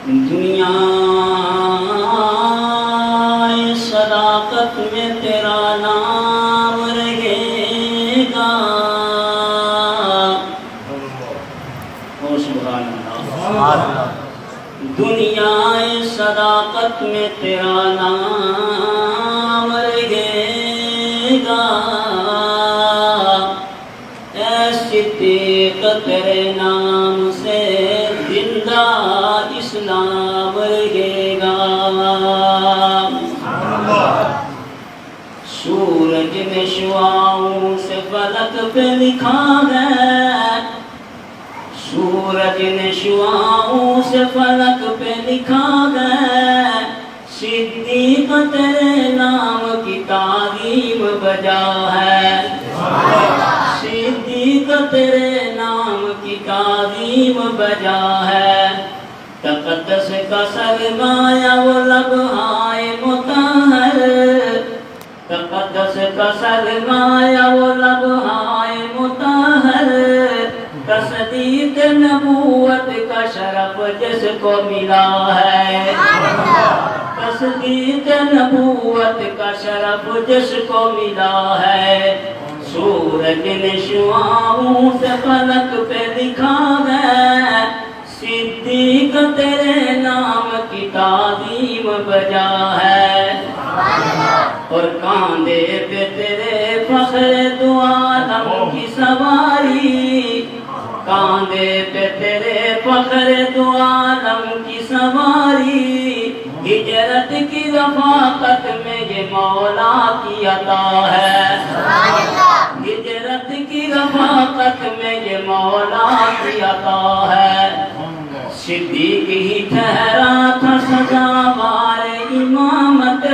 دنیا صداقت میں تیرا نام رہے گا. او سبحان اللہ. دنیا صداقت میں تیرا نام رہے گا. اے صدیق تیرے نام سے زندہ اسلام رہے گا. سورج میں شعاعوں سے فلک پہ لکھا ہے. سورج نے شعاعوں سے فلک پہ لکھا ہے. صدیق تیرے نام کی تعظیم بجا ہے. صدیق تیرے نام کی تعظیم بجا ہے. تقدس کا سرمایہ وہ لبہائے مطہر. تقدس کا سرمایہ وہ لبہائے مطہر. تصدیق نبوت کا شرف جس کو ملا ہے. تصدیق نبوت کا شرف جس کو ملا ہے. سورج نے شعاعوں سے فلک پہ لکھا ہے. صدیق تیرے نام کی تعظیم بجا ہے. اور کاندھے پہ تیرے فخر دو عالم کی سواری. کاندھے پہ تیرے فخر دو عالم کی سواری. ہجرت کی رفاقت میں یہ مولا کی عطا ہے. ہجرت کی رفاقت میں یہ مولا کی عطا ہے. صدیق ہی ٹھہرا تھا سزاوار امامت.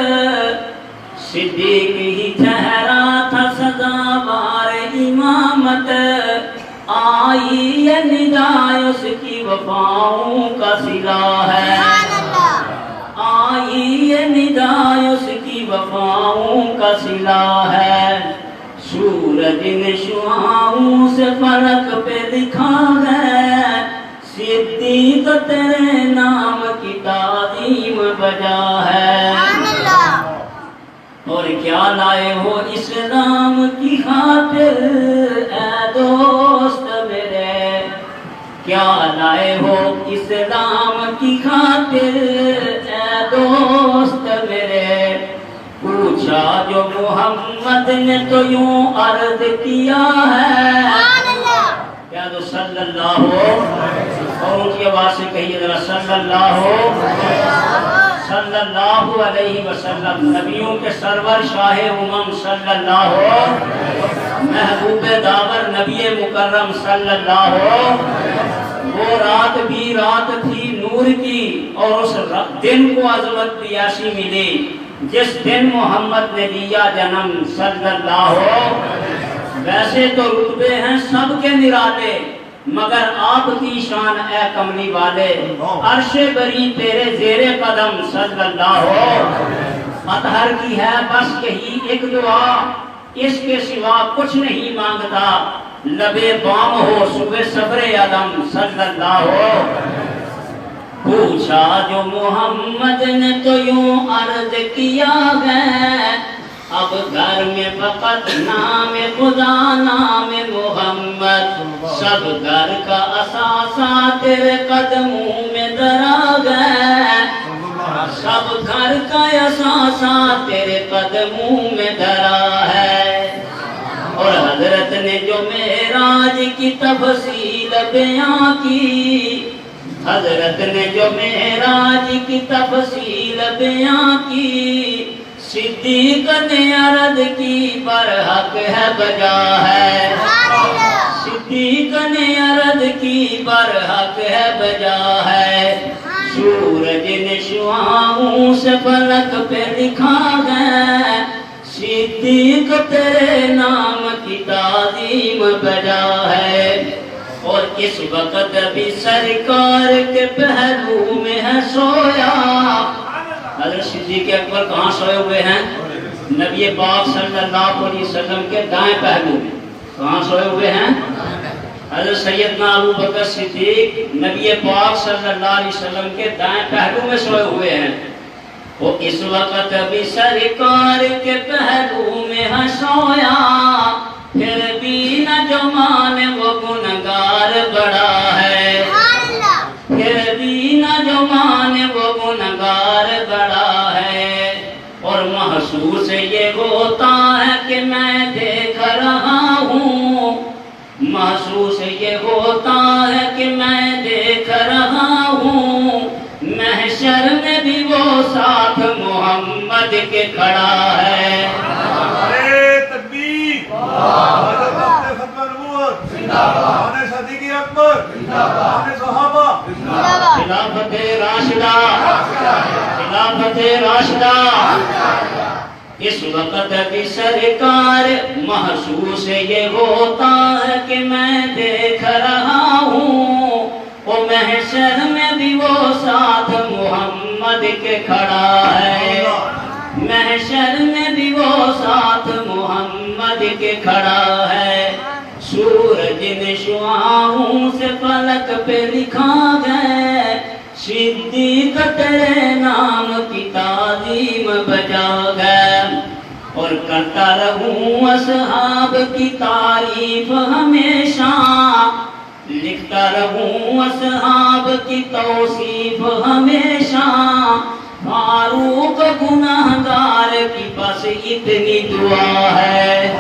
صدیق ہی ٹھہرا تھا سزاوار امامت. آئی یہ ندائے اس کی وفاؤں کا صلہ ہے. آئی یہ ندائے اس کی وفاؤں کا صلہ ہے. سورج نے شعاعوں سے فلک پہ لکھا ہے. صدیق تیرے نام کی تعظیم بجا ہے. اور کیا لائے ہو اسلام کی خاطر اے دوست میرے. کیا لائے ہو اسلام کی خاطر اے دوست میرے. پوچھا جو محمد نے تو یوں عرض کیا ہے. کیا تو صلی اللہ ہو. اور ان کی آواز سے کہیے ذرا صلی اللہ علیہ وسلم. نبیوں کے سرور شاہ امم صلی اللہ ہو. محبوب داور نبی مکرم صلی اللہ ہو. وہ رات بھی رات تھی نور کی. اور اس دن کو عظمت بھی ایسی ملی جس دن محمد نے لیا جنم صلی اللہ ہو. ویسے تو رتبے ہیں سب کے نرالے مگر آپ کی شان اے کملی والے. عرش بری تیرے زیر قدم صلی اللہ ہو. اطہر کی ہے بس یہی ایک دعا. اس کے سوا کچھ نہیں مانگتا. لبے بام ہو صبح صبر عدم صلی اللہ ہو. پوچھا جو محمد نے تو یوں عرض کیا ہے. اب گھر میں فقط نام خدا نام محمد. سب گھر کا اثاثہ تیرے قدموں میں درا گئے. سب گھر کا اثاثہ تیرے قدموں میں درا ہے. اور حضرت نے جو معراج کی تفصیل بیان کی. حضرت نے جو معراج کی تفصیل بیان کی. صدیق نے عرض کی برحق ہے بجا ہے. صدیق نے عرض کی برحق ہے بجا ہے. سورج نے شعاعوں سے فلک پہ لکھا ہے. صدیق تیرے نام کی تعظیم بجا ہے. اور اس وقت بھی سرکار کے پہلو میں ہے سویا. حضرت صدیق اکبر کہاں سوئے ہوئے ہیں؟ نبی پاک صلی اللہ علیہ وسلم کے دائیں پہلو میں. کہاں سوئے ہوئے ہیں؟ حضرت سیدنا ابو بکر صدیق نبی پاک صلی اللہ علیہ وسلم کے دائیں پہلو میں سوئے ہوئے ہیں. وہ اس وقت بھی سرکار کے پہلو میں ہے سویا، پھر بھی نہ جو مانے وہ گنہگار بڑا ہے، پھر بھی نہ جو مانے وہ گنہگار بڑا ہے. اور محسوس یہ ہوتا ہے کہ میں دیکھ رہا ہوں، محسوس یہ ہوتا ہے کہ میں دیکھ رہا ہوں، محشر میں بھی وہ ساتھ محمد کے کھڑا ہے. تکبیر، حضرت ختم نبوت، صدیق اکبر، صحابہ، خلافت راشدہ، خلافت راشدہ. اس وقت بھی سرکار محسوس یہ ہوتا ہے کہ میں دیکھ رہا ہوں، وہ محشر میں بھی وہ ساتھ محمد کے کھڑا ہے، محشر میں بھی وہ ساتھ محمد کے کھڑا ہے. سورج نے شعاعوں سے فلک پہ لکھا گئے، صدیق تیرے نام کی تعظیم بجا گئے. اور کرتا رہوں اصحاب کی تعریف ہمیشہ، لکھتا رہوں اصحاب کی توصیف ہمیشہ. فاروق گناہگار کی بس اتنی دعا ہے،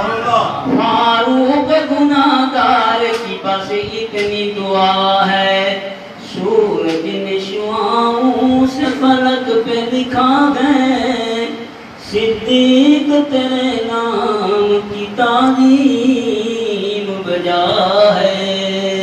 فاروق گناہگار کی بس اتنی دعا ہے. سورج نے شعاعوں سے فلک پہ لکھا گئے، صدیق تیرے نام کی تعظیم بجا ہے.